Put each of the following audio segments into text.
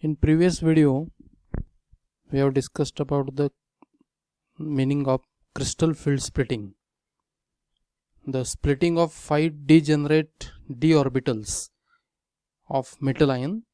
In previous video, we have discussed about the meaning of crystal field splitting. The splitting of 5 degenerate d orbitals of metal ion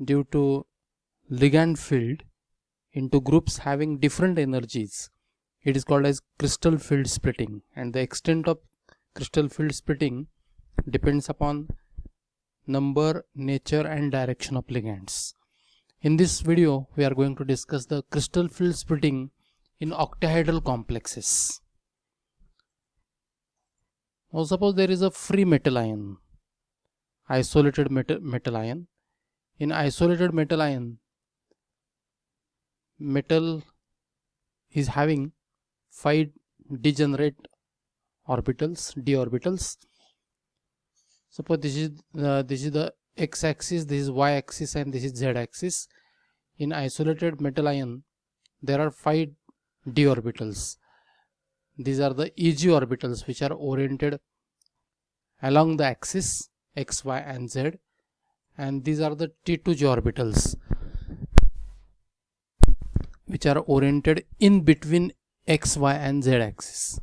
due to ligand field into groups having different energies. It is called as crystal field splitting, and the extent of crystal field splitting depends upon number, nature and direction of ligands. In this video, we are going to discuss the crystal field splitting in octahedral complexes. Now suppose there is a free metal ion, isolated metal ion. In isolated metal ion, metal is having 5 degenerate orbitals, d orbitals. Suppose this is the x-axis, this is y-axis and this is z-axis. In isolated metal ion, there are 5 d orbitals. These are the Eg orbitals which are oriented along the axis x, y and z, and these are the T2g orbitals which are oriented in between x, y and z axis.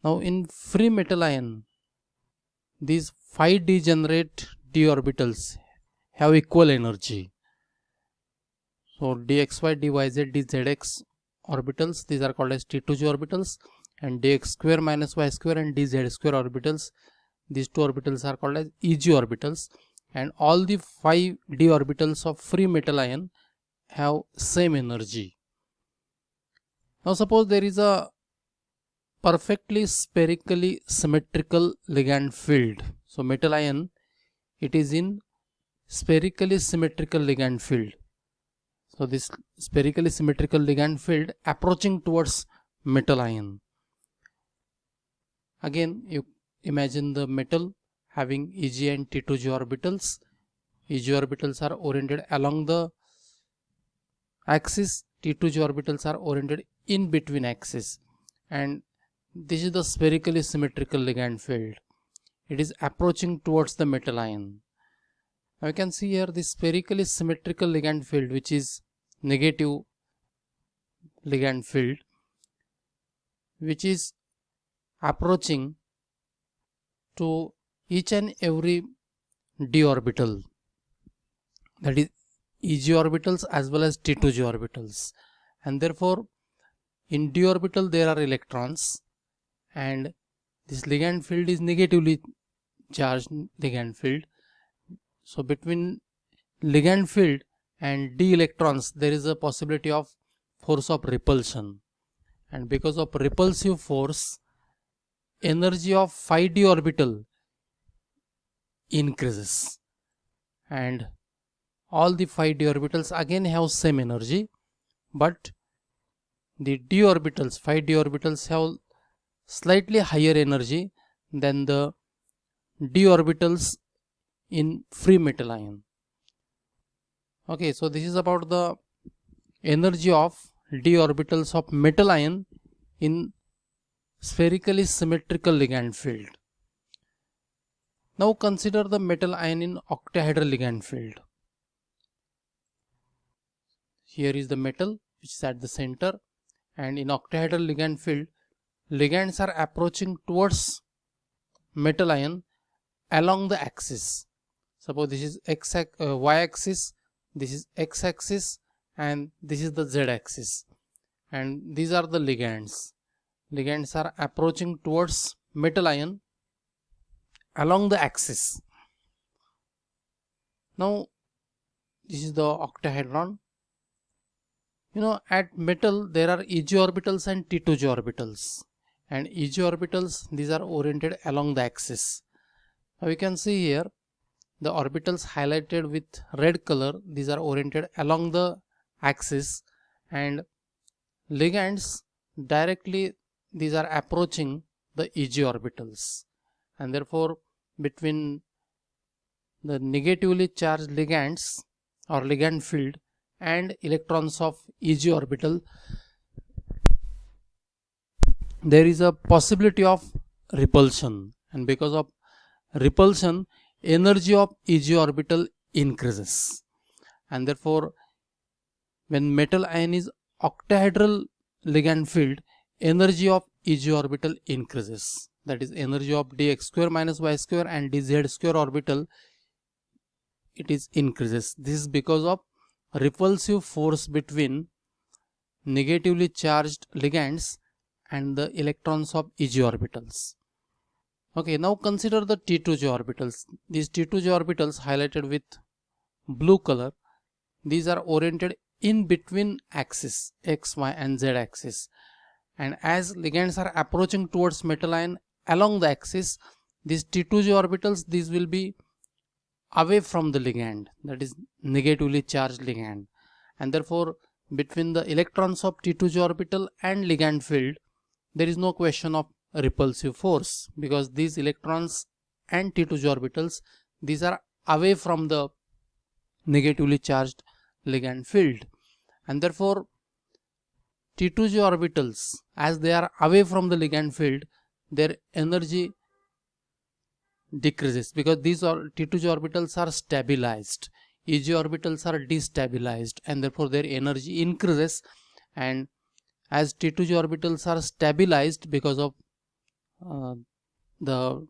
Now in free metal ion, these 5 degenerate d orbitals have equal energy. So dxy, dyz, dzx orbitals, these are called as T2g orbitals, and dx square minus y square and dz square orbitals, these two orbitals are called as Eg orbitals, and all the 5 d orbitals of free metal ion have same energy. Now suppose there is a perfectly spherically symmetrical ligand field. So metal ion, it is in spherically symmetrical ligand field. So this spherically symmetrical ligand field approaching towards metal ion. Again, you imagine the metal having Eg and T2g orbitals. Eg orbitals are oriented along the axis, T2g orbitals are oriented in between axis, and this is the spherically symmetrical ligand field. It is approaching towards the metal ion. Now you can see here the spherically symmetrical ligand field, which is negative ligand field, which is approaching to each and every d orbital, that is Eg orbitals as well as T2g orbitals, and therefore in d orbital there are electrons, and this ligand field is negatively charged ligand field. So between ligand field and d electrons there is a possibility of force of repulsion, and because of repulsive force, energy of 5d orbital increases, and all the 5d orbitals again have same energy, but the d orbitals, 5d orbitals have slightly higher energy than the d orbitals in free metal ion. Okay, so this is about the energy of d orbitals of metal ion in spherically symmetrical ligand field. Now consider the metal ion in octahedral ligand field. Here is the metal which is at the center, and in octahedral ligand field, ligands are approaching towards metal ion along the axis. Suppose this is y axis, this is x axis, and this is the z axis, and these are the ligands. Ligands are approaching towards metal ion along the axis. Now this is the octahedron. You know, at metal there are Eg orbitals and T2g orbitals, and Eg orbitals, these are oriented along the axis. Now we can see here the orbitals highlighted with red color, these are oriented along the axis, and ligands directly, these are approaching the Eg orbitals, and therefore between the negatively charged ligands or ligand field and electrons of Eg orbital, there is a possibility of repulsion, and because of repulsion, energy of Eg orbital increases. And therefore, when metal ion is octahedral ligand filled, energy of Eg orbital increases. That is, energy of dx square minus y square and dz square orbital, it is increases. This is because of repulsive force between negatively charged ligands and the electrons of Eg orbitals. Okay, now consider the T2J orbitals. These T2J orbitals highlighted with blue color, these are oriented in between axis x, y and z axis, and as ligands are approaching towards metal ion along the axis, these T2J orbitals, these will be away from the ligand, that is negatively charged ligand, and therefore between the electrons of T2J orbital and ligand field, there is no question of repulsive force, because these electrons and T2J orbitals, these are away from the negatively charged ligand field, and therefore T2J orbitals, as they are away from the ligand field, their energy decreases, because these T2J orbitals are stabilized, Eg orbitals are destabilized, and therefore their energy increases. And as T2J orbitals are stabilized because of the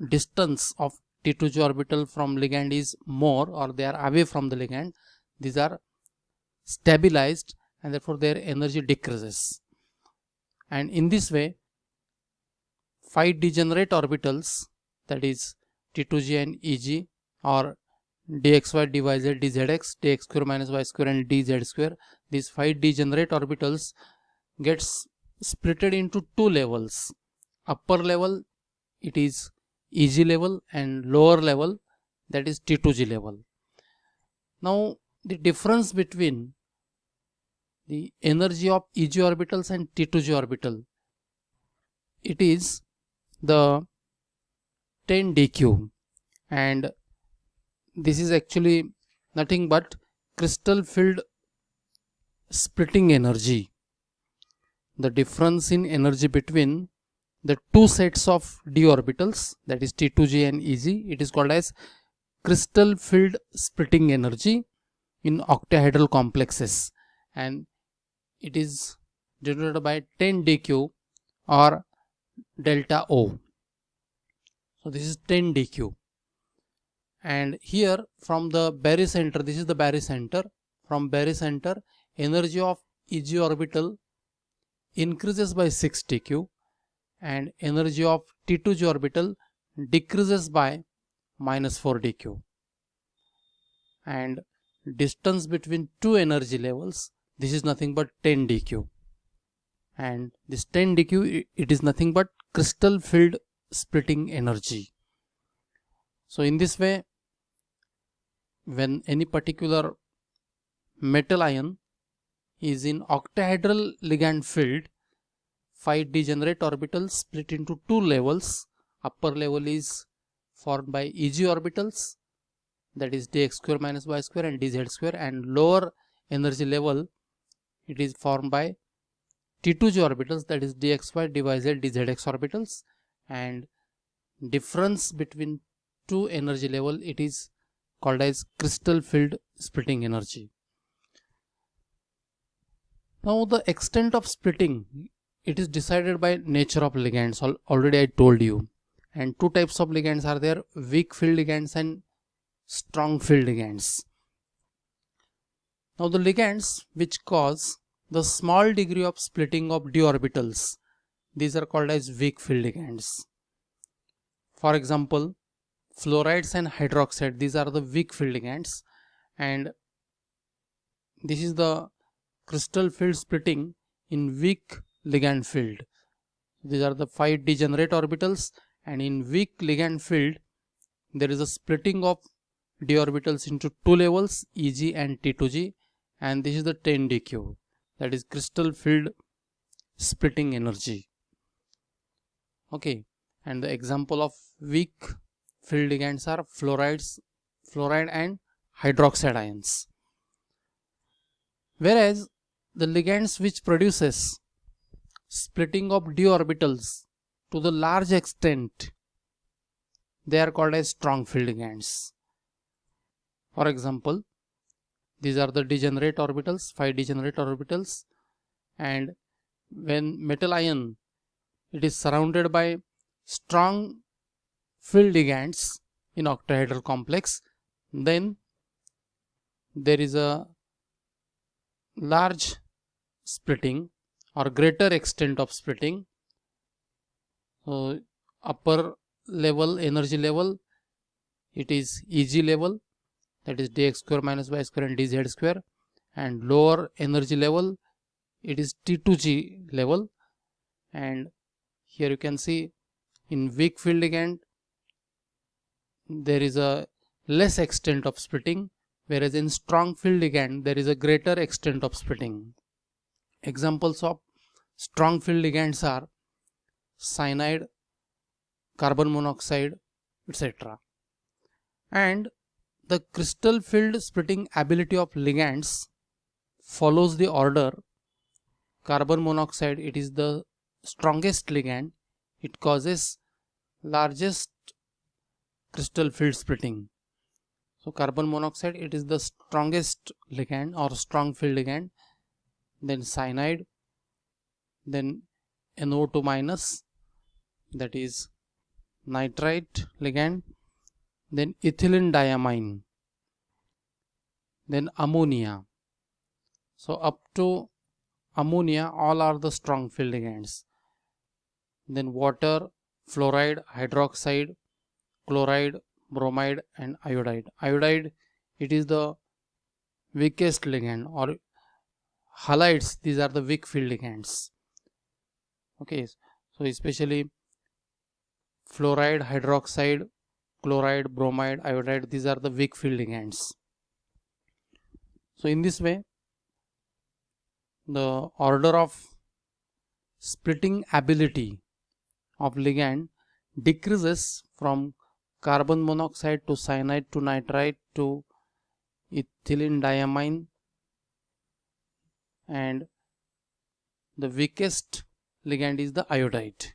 distance of T2J orbital from ligand is more, or they are away from the ligand, these are stabilized and therefore their energy decreases. And in this way, 5 degenerate orbitals, that is T2J and Eg, or dxy, dyz, dzx, dx square minus y square and dz square, these 5 degenerate orbitals gets splitted into two levels. Upper level, it is Eg level, and lower level, that is T2J level. Now the difference between the energy of Eg orbitals and T2J orbital, it is the 10 dq, and this is actually nothing but crystal field splitting energy. The difference in energy between the two sets of d orbitals, that is T2J and Eg, it is called as crystal field splitting energy in octahedral complexes, and it is denoted by 10 dq or delta O. So this is 10 dq, and here from the barycenter, this is the barycenter, from barycenter energy of Eg orbital increases by 6 dq, and energy of T2J orbital decreases by minus 4 dq, and distance between two energy levels, this is nothing but 10 dq, and this 10 dq, it is nothing but crystal field splitting energy. So in this way, when any particular metal ion is in octahedral ligand field, 5 degenerate orbitals split into two levels. Upper level is formed by Eg orbitals, that is dx square minus y square and dz square, and lower energy level, it is formed by T2J orbitals, that is dxy, dyz, dzx orbitals, and difference between two energy level, it is called as crystal field splitting energy. Now the extent of splitting, it is decided by nature of ligands, already I told you, and two types of ligands are there, weak field ligands and strong field ligands. Now the ligands which cause the small degree of splitting of d orbitals, these are called as weak field ligands. For example, fluorides and hydroxide, these are the weak field ligands, and this is the crystal field splitting in weak ligand field. These are the 5 degenerate orbitals, and in weak ligand field there is a splitting of d orbitals into two levels, Eg and T2J, and this is the 10 dq, that is crystal field splitting energy. Okay, and the example of weak field ligands are fluoride and hydroxide ions. Whereas the ligands which produces splitting of d orbitals to the large extent, they are called as strong field ligands. For example, these are the degenerate orbitals, 5 degenerate orbitals, and when metal ion, it is surrounded by strong field ligands in octahedral complex, then there is a large splitting or greater extent of splitting. So upper level energy level, it is Eg level, that is dx square minus y square and dz square, and lower energy level, it is T2G level. And here you can see in weak field ligand there is a less extent of splitting, whereas in strong field ligand there is a greater extent of splitting. Examples of strong field ligands are cyanide, carbon monoxide, etc. And the crystal field splitting ability of ligands follows the order. Carbon monoxide, it is the strongest ligand, it causes largest crystal field splitting. So carbon monoxide, it is the strongest ligand or strong field ligand, then cyanide, then NO2 minus, that is nitrite ligand, then ethylene diamine, then ammonia. So up to ammonia, all are the strong field ligands. Then water, fluoride, hydroxide, chloride, bromide, and iodide. Iodide, it is the weakest ligand, or halides, these are the weak field ligands. Okay, so especially fluoride, hydroxide, chloride, bromide, iodide, these are the weak field ligands. So in this way, the order of splitting ability of ligand decreases from carbon monoxide to cyanide to nitrite to ethylene diamine, and the weakest ligand is the iodide.